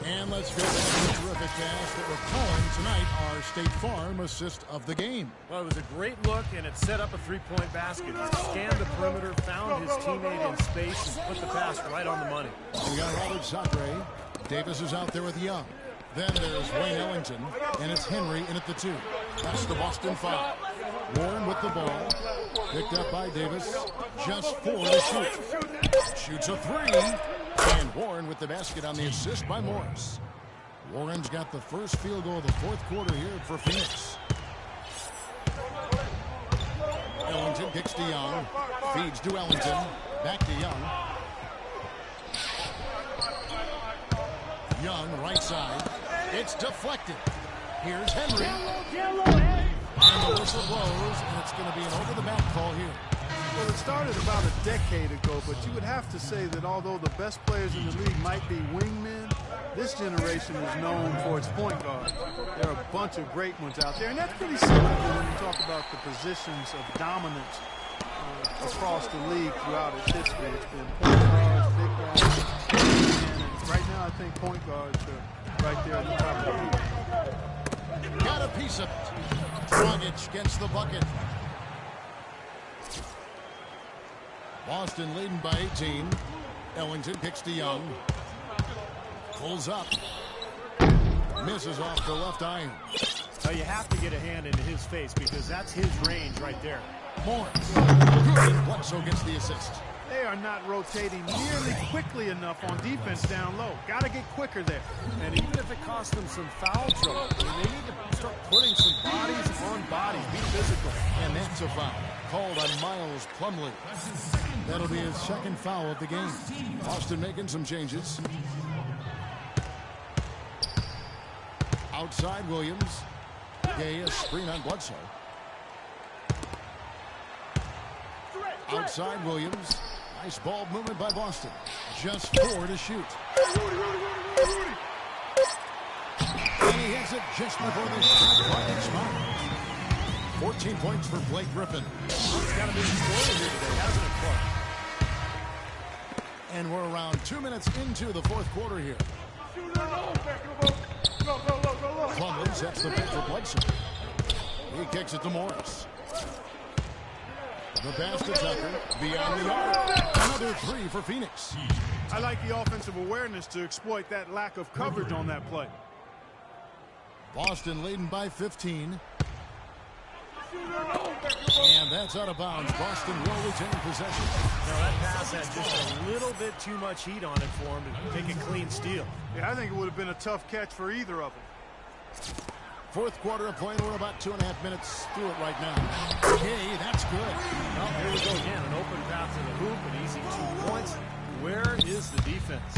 And let's go back to the terrific pass that we're calling tonight our State Farm assist of the game. Well, it was a great look, and it set up a three-point basket. He scanned the perimeter, found his teammate in space, and put the pass right on the money. We got Robert Sacre. Davis is out there with Young. Then there's Wayne Ellington, and it's Henry in at the 2. That's the Boston foul. Warren with the ball. Picked up by Davis. Just 4 to shoot. Shoots a 3. And Warren with the basket on the assist by Morris. Warren's got the first field goal of the fourth quarter here for Phoenix. Ellington kicks to Young. Feeds to Ellington. Back to Young. Young, right side. It's deflected. Here's Henry. And the whistle blows, and it's going to be an over-the-back call here. Well, it started about a decade ago, but you would have to say that although the best players in the league might be wingmen, this generation is known for its point guard. There are a bunch of great ones out there, and that's pretty simple when you talk about the positions of dominance across the league throughout its history. It's been point guards, big guards, and right now I think point guards are right there at the top of the league. Got a piece of it. Dragic gets the bucket. Boston leading by 18. Ellington kicks to Young. Pulls up. Misses off the left iron. Now you have to get a hand into his face because that's his range right there. Morris. Good. Bledsoe gets the assist. They are not rotating nearly quickly enough on defense down low. Got to get quicker there. And even if it costs them some foul trouble, they need to start putting some bodies on bodies. Be physical. And that's a foul called on Miles Plumlee. That'll be his second foul of the game. Boston making some changes. Outside Williams. Gay, a screen on Bledsoe. Outside Williams. Nice ball movement by Boston. Just 4 to shoot. And he hits it just before the shot clock expires. 14 points for Blake Griffin. He's got to be scoring here today, hasn't it, Clark? And we're around 2 minutes into the fourth quarter here. Plumlee sets the pick for Bledsoe. He kicks it to Morris. The pass to Tucker. Beyond the arc. Another 3 for Phoenix. I like the offensive awareness to exploit that lack of coverage on that play. Boston leading by 15. And that's out of bounds. Boston will retain possession. Now that pass had just a little bit too much heat on it for him to take a clean steal. Yeah, I think it would have been a tough catch for either of them. Fourth quarter of play. We're about 2.5 minutes through it right now. Okay, that's good. Well, here we go again. An open path to the hoop, an easy 2 points. Where is the defense?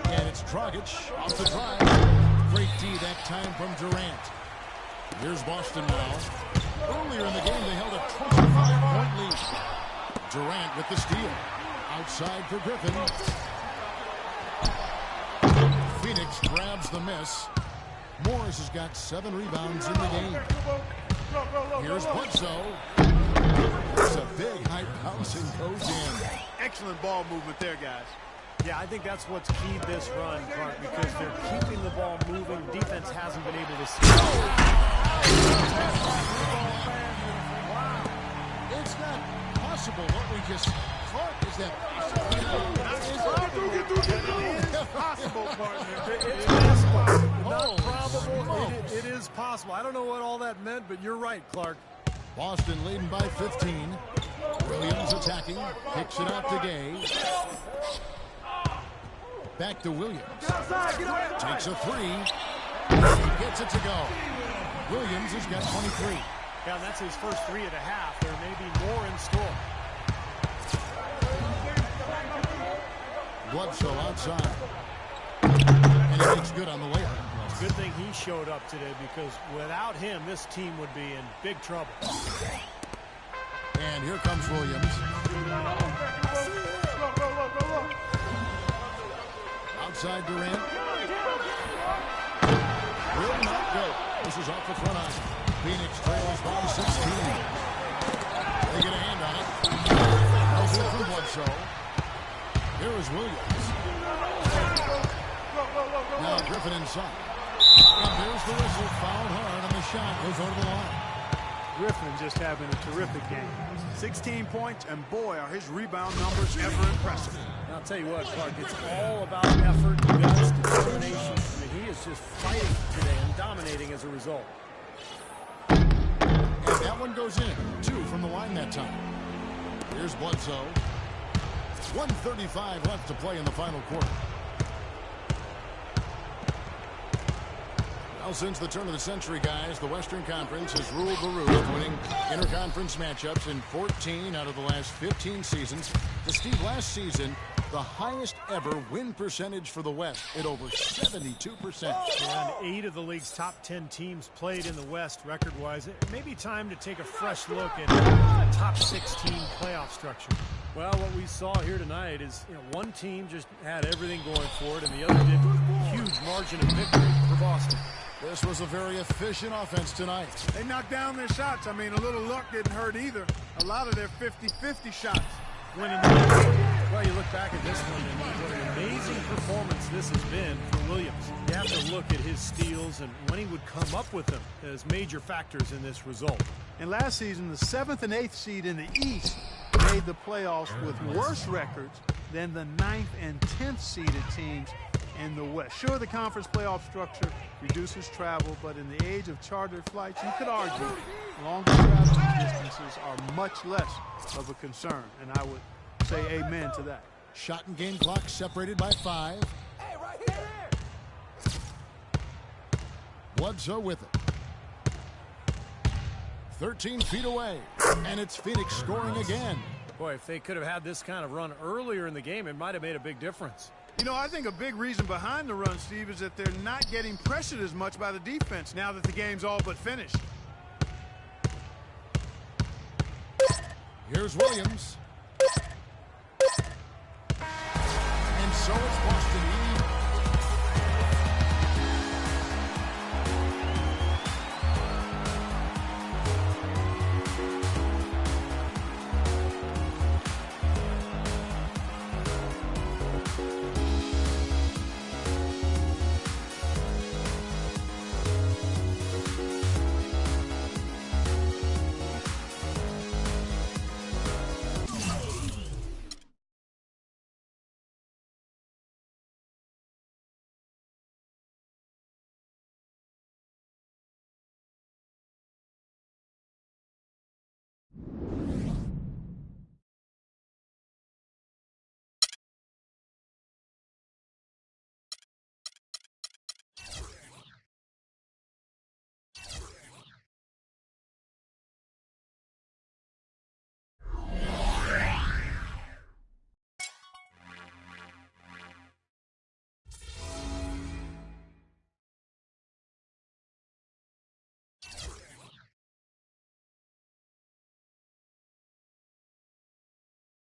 And it's Dragic off the drive. Great D that time from Durant. Here's Boston now. Earlier in the game, they held a 25-point lead. Durant with the steal. Outside for Griffin. Phoenix grabs the miss. Morris has got 7 rebounds in the game. Here's Bledsoe. It's a big high bouncing goes in. Excellent ball movement there, guys. Yeah, I think that's what's keyed this run, Clark, because they're keeping the ball moving. Defense hasn't been able to stop. Wow. It's not possible what we just caught. Is that possible? It is possible, partner. It is possible. Not Oh, probable. It is possible. I don't know what all that meant, but you're right, Clark. Boston leading by 15. Williams attacking. Kicks it out to Gay. Back to Williams. Takes a 3. He gets it to go. Williams has got 23. Yeah, that's his first 3 and a half. There may be more in store. Bledsoe outside. And he makes good on the layup. Good thing he showed up today because without him, this team would be in big trouble. And here comes Williams. Outside Durant. Will not go. This is off the front iron. Phoenix trails by 16. They get a hand on it. No good from Bledsoe. Here is Williams. Now Griffin inside. And there's the whistle. Fouled hard, and the shot goes over the line. Griffin just having a terrific game. 16 points, and boy, are his rebound numbers ever impressive. I'll tell you what, Clark, it's all about effort, guts, determination. I mean, he is just fighting today and dominating as a result. And that one goes in. 2 from the line that time. Here's Bledsoe. 1:35 left to play in the final quarter. Well, since the turn of the century, guys, the Western Conference has ruled the roost, winning interconference matchups in 14 out of the last 15 seasons. To Steve, last season, the highest ever win percentage for the West at over 72%. And 8 of the league's top 10 teams played in the West record-wise. It may be time to take a fresh look at a top 16 playoff structure. Well, what we saw here tonight is, one team just had everything going for it, and the other did. Huge margin of victory for Boston. This was a very efficient offense tonight. They knocked down their shots. I mean, a little luck didn't hurt either. A lot of their 50-50 shots went in the net. Well, you look back at this one, and what an amazing performance this has been for Williams. You have to look at his steals and when he would come up with them as major factors in this result. And last season, the 7th and 8th seed in the East made the playoffs with worse records than the 9th and 10th seeded teams in the West. Sure, the conference playoff structure reduces travel, but in the age of chartered flights, you could argue longer travel distances are much less of a concern, and I would say amen to that. Shot and game clock separated by 5. Hey, right here. Bledsoe with it. 13 feet away, and it's Phoenix scoring again. Boy, if they could have had this kind of run earlier in the game, it might have made a big difference. You know, I think a big reason behind the run, Steve, is that they're not getting pressured as much by the defense now that the game's all but finished. Here's Williams. And so it's Boston